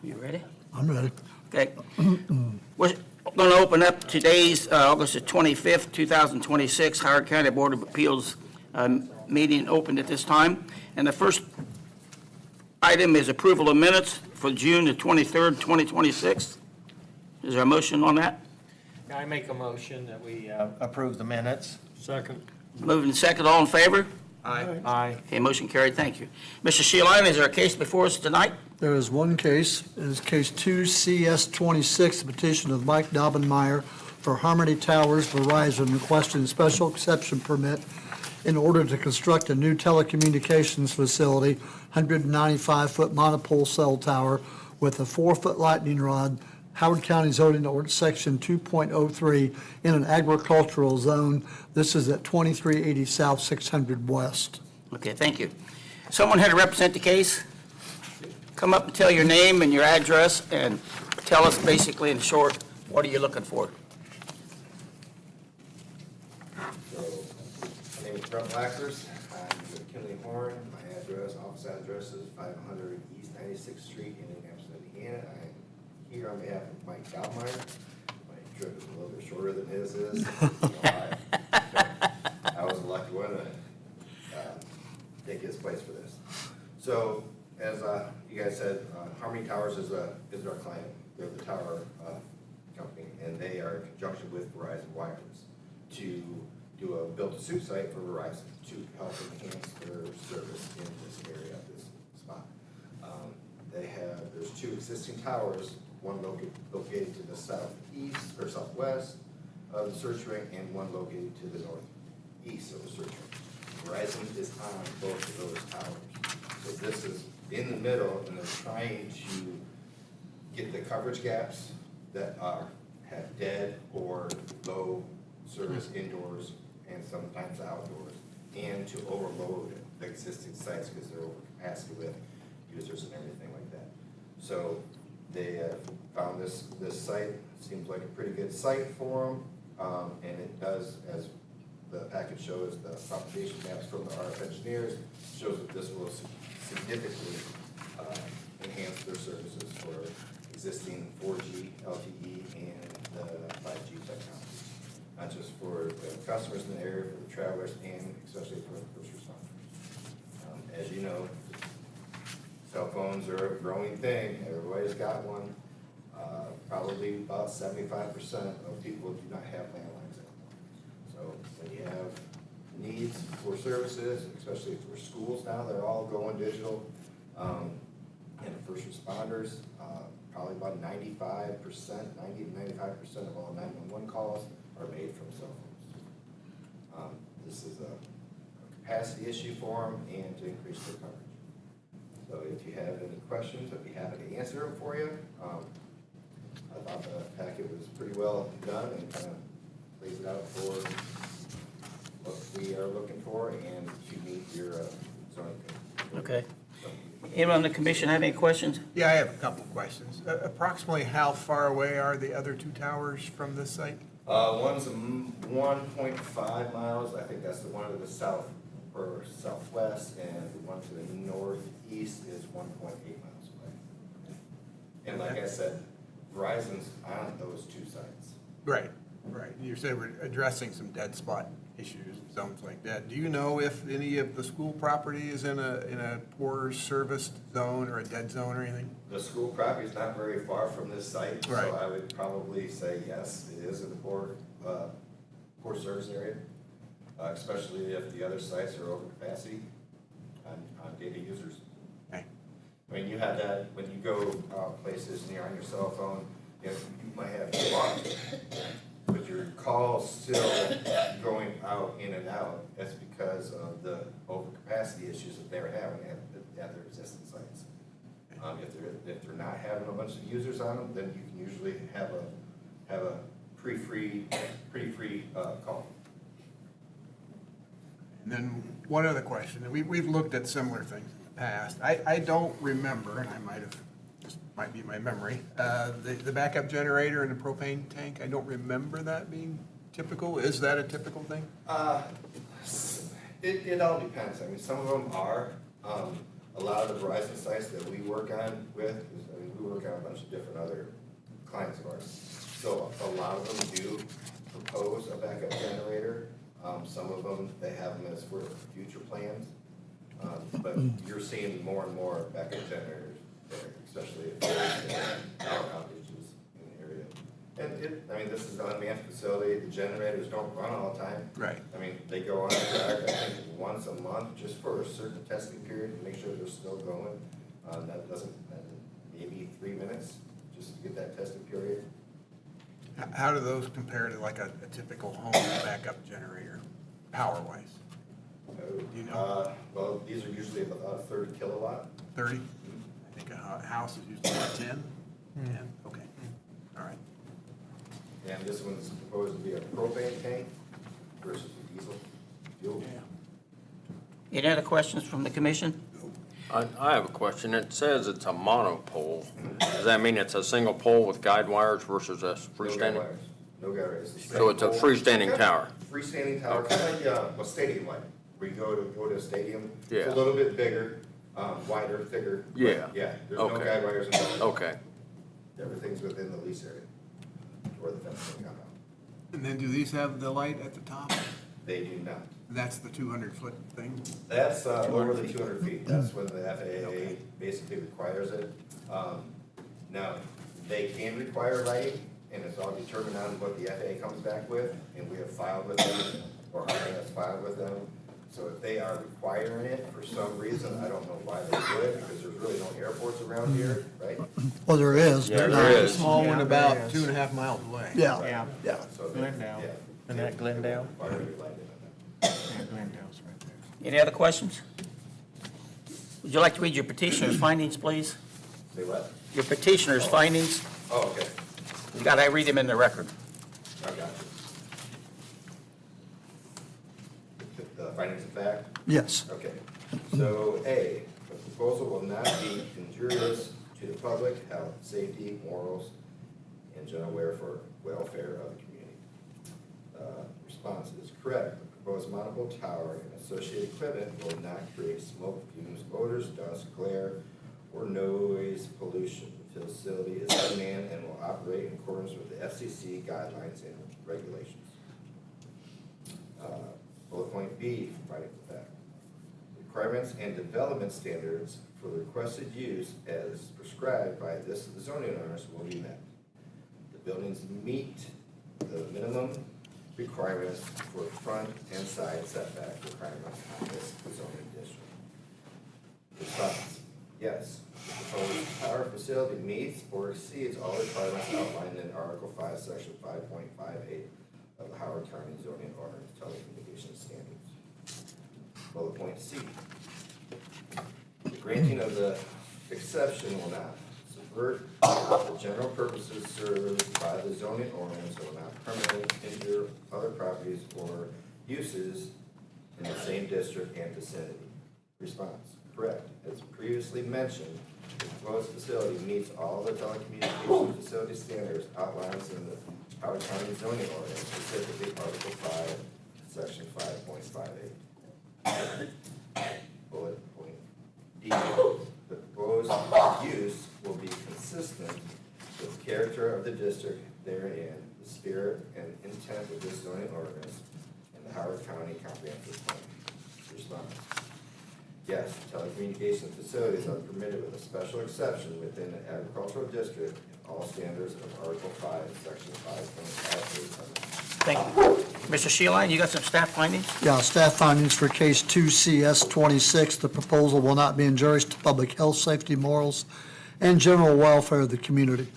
You ready? I'm ready. Okay. We're going to open up today's August the 25th, 2026 Howard County Board of Appeals meeting opened at this time. And the first item is approval of minutes for June the 23rd, 2026. Is there a motion on that? I make a motion that we approve the minutes. Second. Moving second, all in favor? Aye. Okay, motion carried, thank you. Mr. Sheeline, is there a case before us tonight? There is one case, it is case 2CS26, the petition of Mike Daubenmeyer for Harmony Towers Verizon requesting a special exception permit in order to construct a new telecommunications facility, 195-foot monopole cell tower with a 4-foot lightning rod, Howard County zoning ordinance section 2.03 in an agricultural zone. This is at 2380 South 600 West. Okay, thank you. Someone here to represent the case? Come up and tell your name and your address and tell us basically in short, what are you looking for? So, my name is Brett Blackers. I'm with Kinley Horn. My office address is 500 East 96th Street in Indianapolis, Indiana. I'm here on behalf of Mike Daubenmeyer. My trip is a little bit shorter than his is. I was the lucky one to take his place for this. So, as you guys said, Harmony Towers is our client. They're the tower company, and they are in conjunction with Verizon Wireless to do a build-to-suit site for Verizon to help enhance their service in this area, this spot. There's two existing towers, one located to the southeast or southwest of the search ring, and one located to the northeast of the search ring. Verizon is on both of those towers. So this is in the middle, and they're trying to get the coverage gaps that have dead or low service indoors and sometimes outdoors, and to overload the existing sites because they're over capacity with users and everything like that. So they found this site, seems like a pretty good site for them, and it does, as the package shows, the propagation maps from the RF engineers, shows that this will significantly enhance their services for existing 4G, LTE, and the 5G technology. Not just for the customers in the area, for the travelers, and especially for the first responders. As you know, cell phones are a growing thing. Everybody's got one. Probably about 75% of people do not have landlines anymore. So when you have needs for services, especially for schools now, they're all going digital. And the first responders, probably about 90 to 95% of all 911 calls are made from cell phones. This is a capacity issue for them and to increase their coverage. So if you have any questions, I'd be happy to answer them for you. I thought the packet was pretty well done and kind of lays it out for what we are looking for and to meet your zoning code. Okay. Anyone on the commission have any questions? Yeah, I have a couple of questions. Approximately how far away are the other two towers from this site? One's 1.5 miles. I think that's the one to the south or southwest, and the one to the northeast is 1.8 miles away. And like I said, Verizon's on those two sites. Right. You said we're addressing some dead spot issues, zones like that. Do you know if any of the school property is in a poor serviced zone or a dead zone or anything? The school property is not very far from this site, Right. so I would probably say yes, it is in the poor service area, especially if the other sites are over capacity on data users. Okay. I mean, you have that when you go places and you're on your cell phone, you might have your bar, but your calls still going out in and out. That's because of the overcapacity issues that they're having at their existing sites. If they're not having a bunch of users on them, then you can usually have a pretty free call. And then one other question. We've looked at similar things in the past. I don't remember, and I might be my memory, the backup generator and the propane tank. I don't remember that being typical. Is that a typical thing? It all depends. I mean, some of them are. a lot of the Verizon sites that we work on with, I mean, we work on a bunch of different other clients of ours. So a lot of them do propose a backup generator. Some of them, they have them as for future plans. But you're seeing more and more backup generators there, especially if there's power outages in the area. And I mean, this is an unmanned facility, the generators don't run all the time. Right. I mean, they go on track, I think, once a month, just for a certain testing period, to make sure they're still going. That doesn't, maybe 3 minutes, just to get that testing period. How do those compare to like a typical home backup generator, power-wise? You know? Well, these are usually about 30 kilowatt. 30? I think a house is usually about 10? 10, okay. All right. And this one's proposed to be a propane tank versus a diesel fuel. Any other questions from the commission? I have a question. It says it's a monopole. Does that mean it's a single pole with guide wires versus a No guide freestanding? wires. No guide wires. the So it's a same pole. freestanding tower? Freestanding tower, kind of like a stadium light. Where you go to a stadium. Yeah. It's a little bit bigger, wider, thicker. but Yeah. Yeah, there's no Okay. guide wires involved. Okay. Everything's within the lease area, or the fencing compound. And then do these have the light at the top? They do not. That's the 200-foot thing? That's over the 200 feet, that's when the FAA basically requires it. Now, they can require lighting, and it's all determined on what the FAA comes back with, and we have filed with them, or RA has filed with them. So if they are requiring it for some reason, I don't know why they would, because there's really no airports around here, right? Well, there is, Yeah, but there not. is. Small one Yeah, about there is. 2.5 miles away. Yeah, Yeah. yeah. So they- Glendale. yeah. Isn't that Glendale? Why would you light it? Yeah, Glendale's right there. Any other questions? Would you like to read your petitioner's findings, please? Say what? Your petitioner's findings, Oh, okay, you gotta read them in the record. I got you. The findings of fact? Yes. Okay, so A, the proposal will not be injurious to the public, health, safety, morals, and general welfare of the community. Response is correct. The proposed monopole tower and associated equipment will not create smoke, fumes, odors, dust, glare, or noise pollution. The facility is unmanned and will operate in accordance with the FCC guidelines and regulations. Bullet point B, finding the fact. Requirements and development standards for the requested use as prescribed by the zoning owners will be met. The buildings meet the minimum requirements for front and side setback requirements on this zoning district. Response, yes, the proposed tower facility meets or exceeds all requirements outlined in Article 5, Section 5.58 of the Howard County zoning ordinance telecommunications standards. Bullet point C. The granting of the exception will not subvert the general purposes served by the zoning ordinance and will not permanently injure other properties or uses in the same district and vicinity. Response, correct. As previously mentioned, the proposed facility meets all the telecommunications facility standards outlined in the Howard County zoning ordinance, specifically Article 5, Section 5.58. Bullet point D, the proposed use will be consistent with the character of the district therein, the spirit and intent of this zoning ordinance, and the Howard County comprehensive plan. Response, yes, telecommunications facilities are permitted with a special exception within the agricultural district and all standards of Article 5, Section 5.58. Thank you. Mr. Sheeline, you got some staff findings? Yeah, staff findings for case 2CS26, the proposal will not be injurious to public health, safety, morals, and general welfare of the community.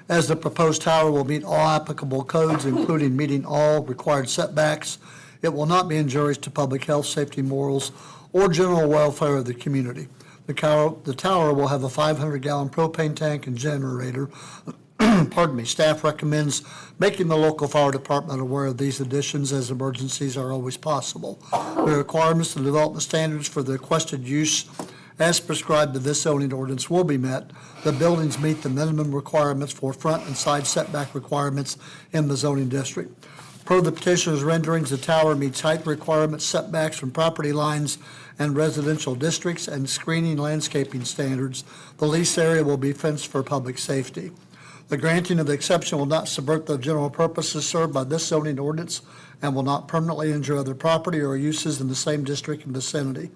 As the proposed tower will meet all applicable codes, including meeting all required setbacks, it will not be injurious to public health, safety, morals, or general welfare of the community. The tower will have a 500-gallon propane tank and generator. Pardon me, staff recommends making the local fire department aware of these additions as emergencies are always possible. The requirements and development standards for the requested use as prescribed by this zoning ordinance will be met. The buildings meet the minimum requirements for front and side setback requirements in the zoning district. Per the petitioner's renderings, the tower meets height requirements, setbacks from property lines and residential districts, and screening landscaping standards. The lease area will be fenced for public safety. The granting of the exception will not subvert the general purposes served by this zoning ordinance and will not permanently injure other property or uses in the same district and vicinity.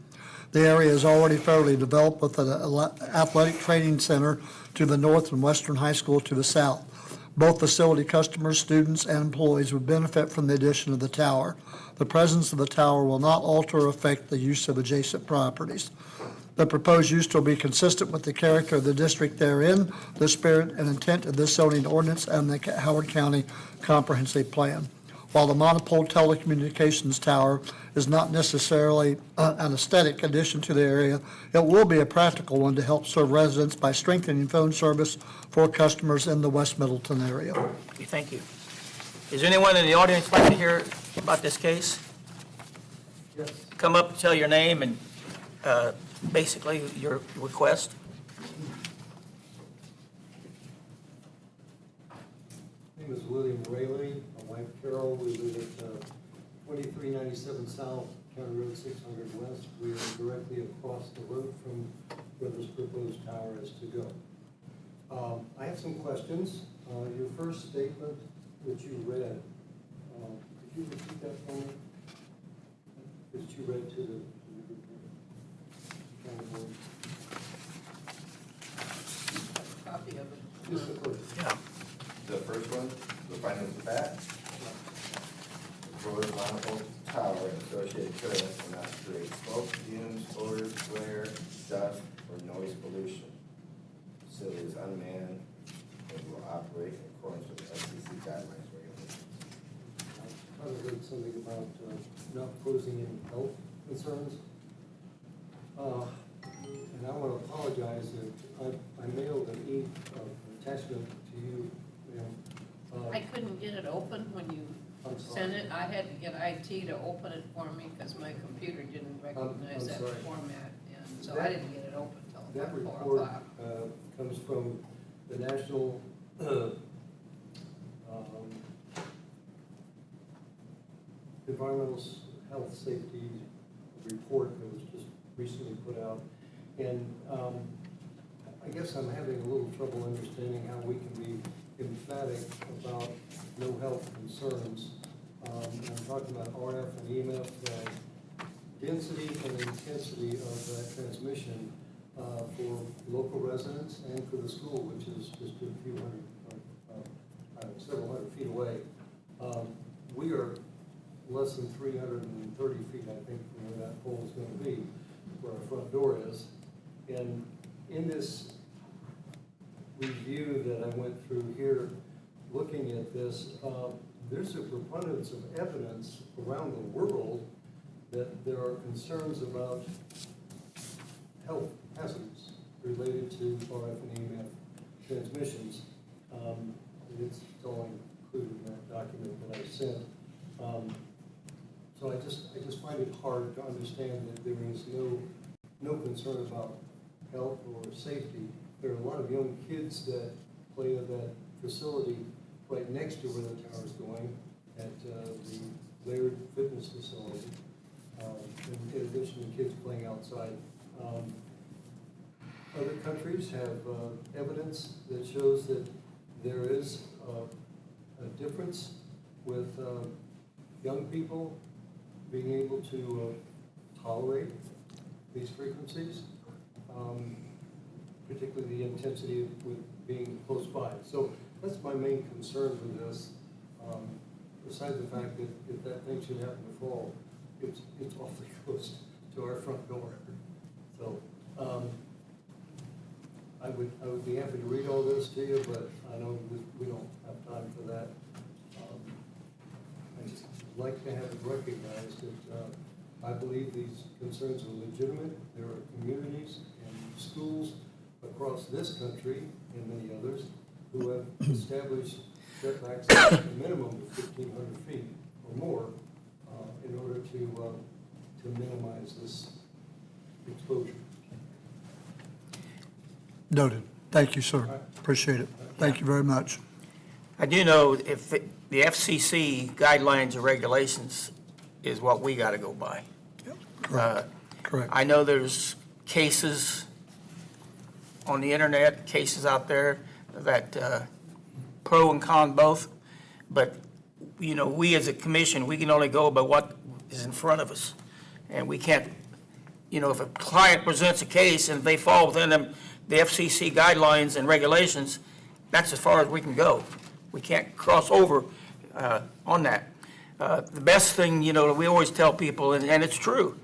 The area is already fairly developed with an athletic training center to the north and Western High School to the south. Both facility customers, students, and employees would benefit from the addition of the tower. The presence of the tower will not alter or affect the use of adjacent properties. The proposed use will be consistent with the character of the district therein, the spirit and intent of this zoning ordinance, and the Howard County Comprehensive Plan. While the monopole telecommunications tower is not necessarily an aesthetic addition to the area, it will be a practical one to help serve residents by strengthening phone service for customers in the West Middleton area. Okay, thank you. Is there anyone in the audience like to hear about this case? Yes. Come up, tell your name and basically your request. My name is William Rayleigh, my wife Carol. We live at 2397 South, County Road 600 West. We are directly across the road from where this proposed tower is to go. I have some questions. Your first statement that you read, could you repeat that for me? That you read to the county board? Copy of it. Just the first. Yeah. The first one, the findings of fact. The proposed monopole tower and associated equipment will not create smoke, fumes, odors, glare, dust, or noise pollution. Facility is unmanned and will operate in accordance with the FCC guidelines regulations. I heard something about not posing any health concerns. And I want to apologize that I mailed an attachment to you, ma'am. I couldn't get it open when you I'm sorry. sent it. I had to get IT to open it for me because my computer didn't recognize I'm that sorry. format. And so I That- didn't get it open till That about 4 report o'clock. comes from the National Environmental Health Safety Report that was just recently put out. And I guess I'm having a little trouble understanding how we can be emphatic about no health concerns. I'm talking about RF and EMF, density and intensity of that transmission for local residents and for the school, which is just a few hundred, several hundred feet away. We are less than 330 feet, I think, from where that pole is going to be, where our front door is. And in this review that I went through here, looking at this, there's a preponderance of evidence around the world that there are concerns about health hazards related to RF and EMF transmissions. It's all included in that document that I sent. So I just find it hard to understand that there is no concern about health or safety. There are a lot of young kids that play at that facility right next to where the tower is going at the Laird Fitness Facility. In addition to kids playing outside. Other countries have evidence that shows that there is a difference with young people being able to tolerate these frequencies, particularly the intensity with being close by. So that's my main concern with this. Besides the fact that if that thing should happen to fall, it's awfully close to our front door. So I would be happy to read all this to you, but I know we don't have time for that. I just like to have it recognized that I believe these concerns are legitimate. There are communities and schools across this country and many others who have established setbacks at a minimum of 1,500 feet or more in order to minimize this exposure. Noted. Thank you, sir. Appreciate it. Thank you very much. I do know if the FCC guidelines or regulations is what we got to go by. Correct. I know there's cases on the internet, cases out there that pro and con both, but, you know, we as a commission, we can only go by what is in front of us. And we can't, you know, if a client presents a case and they fall within them, the FCC guidelines and regulations, that's as far as we can go. We can't cross over on that. The best thing, you know, we always tell people, and it's true,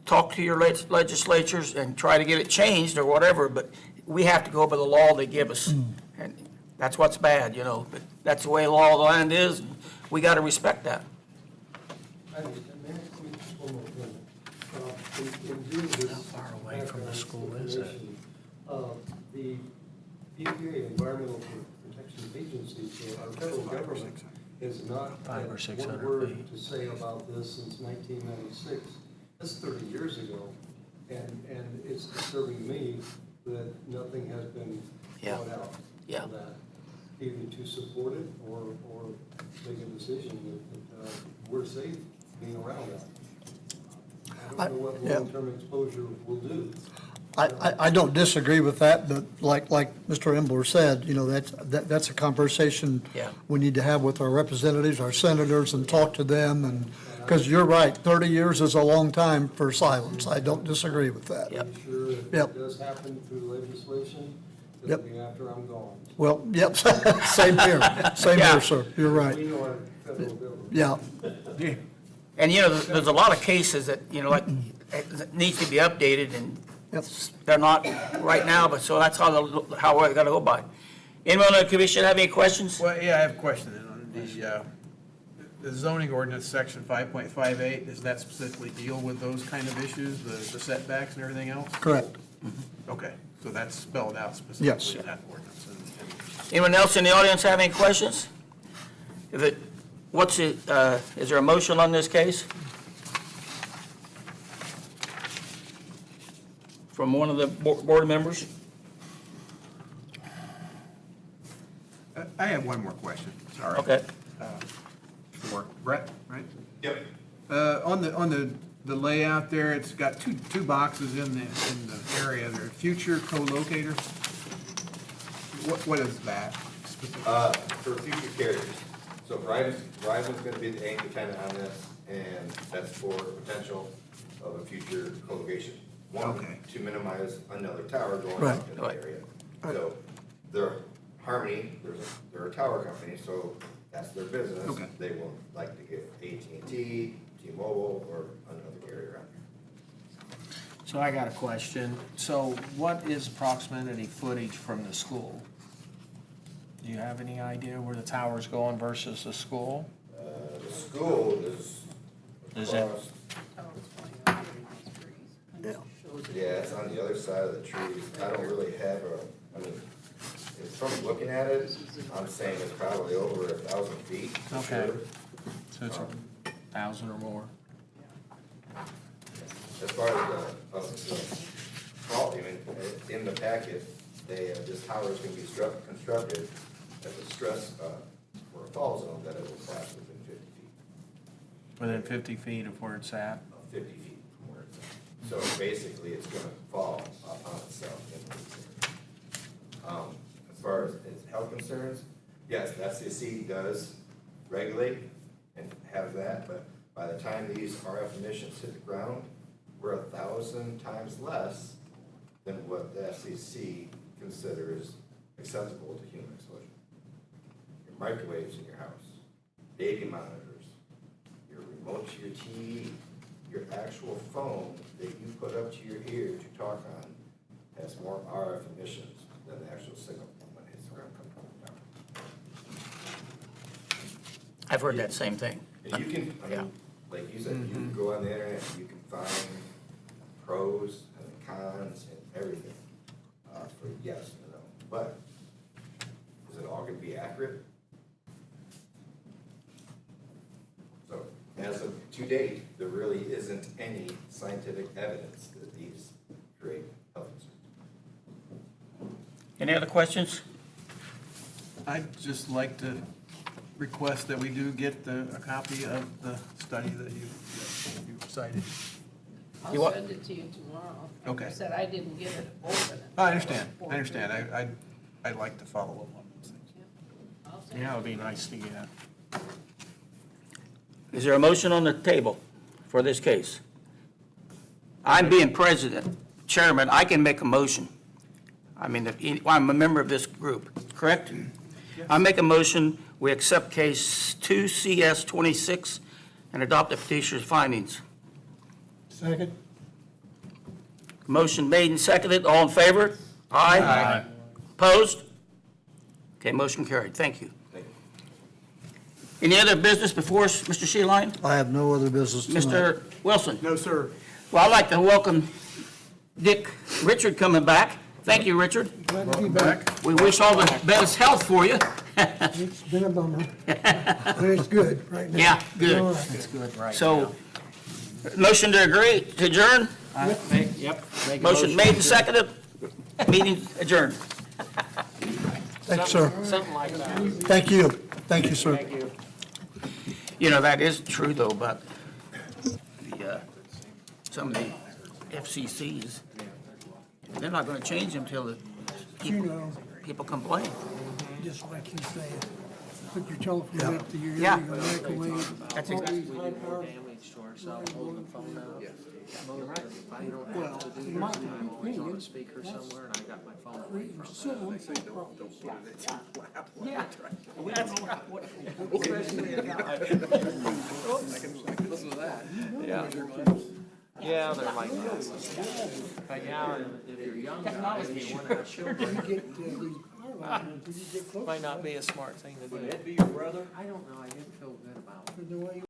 talk to your legislatures and try to get it changed or whatever, but we have to go by the law they give us. And that's what's bad, you know, but that's the way the law of the land is, and we got to respect that. I understand. May I ask you just one more thing? In doing this. How far away from the school is it? The EPA, Environmental Protection Agency, our federal government, has not had 500 or 600 one word feet. to say about this since 1996. That's 30 years ago. And it's disturbing me that nothing has been Yeah. brought out Yeah. for that, either to support it or make a decision that we're safe being around that. I don't know what Yeah. long-term exposure will do. I don't disagree with that, but like Mr. Embler said, you know, that's a conversation Yeah. we need to have with our representatives, our senators, and talk to them, and, because you're right, 30 years is a long time for silence. I don't disagree with that. Yep. I'm sure if Yep. it does happen through legislation, it'll Yep. be after I'm gone. Well, yep, same here, Yeah. sir, you're right, We know our federal government. yeah. And, you know, there's a lot of cases that, you know, like, that needs to be updated, and Yep. they're not right now, but so that's how we're gonna go by. Anyone on the commission have any questions? Well, yeah, I have a question then on the zoning ordinance, section 5.58, does that specifically deal with those kind of issues, the setbacks and everything else? Correct. Okay, so that's spelled out specifically Yes. in that ordinance. And Anyone else in the audience have any questions? If it, is there a motion on this case? From one of the board members? I have one more question, sorry. Okay. For Brett, right? Yep. On the layout there, it's got two boxes in the area there, future co-locator. What is that? For future carriers. So Verizon's gonna be the anchor tenant on this, and that's for potential of a future co-location. One, Okay. to minimize another tower going Right. up in the Right. area. So, they're Harmony, they're a tower company, so that's their business. Okay. They will like to get AT&T, T-Mobile, or another carrier out there. So I got a question. So what is approximately footage from the school? Do you have any idea where the tower's going versus the school? The school is Is it? across, yeah, it's on the other side of the trees. I don't really have from looking at it, I'm saying it's probably over 1,000 feet, for Okay. sure. So it's 1,000 or more. As far as the fault, I mean, in the packet, this tower is gonna be constructed at the stress, for a fall zone that it will pass within 50 feet. Within 50 feet of where it's at? 50 feet from where it's at. So basically, it's gonna fall on itself. As far as its health concerns, yes, the FCC does regulate and have that, but by the time these RF emissions hit the ground, we're 1,000 times less than what the FCC considers acceptable to human exposure. Your microwaves in your house, baby monitors, your remote to your TV, your actual phone that you put up to your ear to talk on has more RF emissions than the actual signal when it hits the ground coming from the tower. I've heard that same thing. And you can, I Yeah. mean, like you said, you can go on the internet, you can find pros and cons and everything, for yes and no. But is it all gonna be accurate? So, as of to date, there really isn't any scientific evidence that these create health concerns. Any other questions? I'd just like to request that we do get a copy of the study that you cited. You I'll what? send it to you tomorrow. Okay. I said I didn't get it open. I understand. I'd like to follow up on those things. I'll send Yeah, it would be nice to get. Is there a motion on the table for this case? I'm being president, chairman, I can make a motion. I mean, I'm a member of this group, correct? I make a motion, we accept case 2CS26 and adopt the petitioner's findings. Second? Motion made and seconded, all in favor? Aye. Opposed? Okay, motion carried, thank you. Any other business before us, Mr. Sheeline? I have no other business tonight. Mr. Wilson? No, sir. Well, I'd like to welcome Richard coming back. Thank you, Richard. Glad to be back. We wish all the best health for you. It's been a bummer, but it's good right now. Yeah, All good. right. It's good right now. So, motion to agree, to adjourn? Yep. make a Motion made and seconded, meeting adjourned. Thanks, sir. Something like that. Thank you. Thank you, sir. Thank you. You know, that is true, though, about some of the FCCs. They're not gonna change them till the You know, people complain. just like you said, put your telephone up to your ear, Yeah. your microwave. That's all exactly- these high power. Damage to ourselves holding the phone out. You're right, if I don't Well, have to do in this, my I'm always on a opinion, speaker somewhere and I got my phone away from me. Civil Listen to that. Yeah, they're like that. But yeah, If you're young, guys, you want to show them. you get these power lines, when you get close, might not be a smart thing to do. I don't know, I didn't feel good about it. the way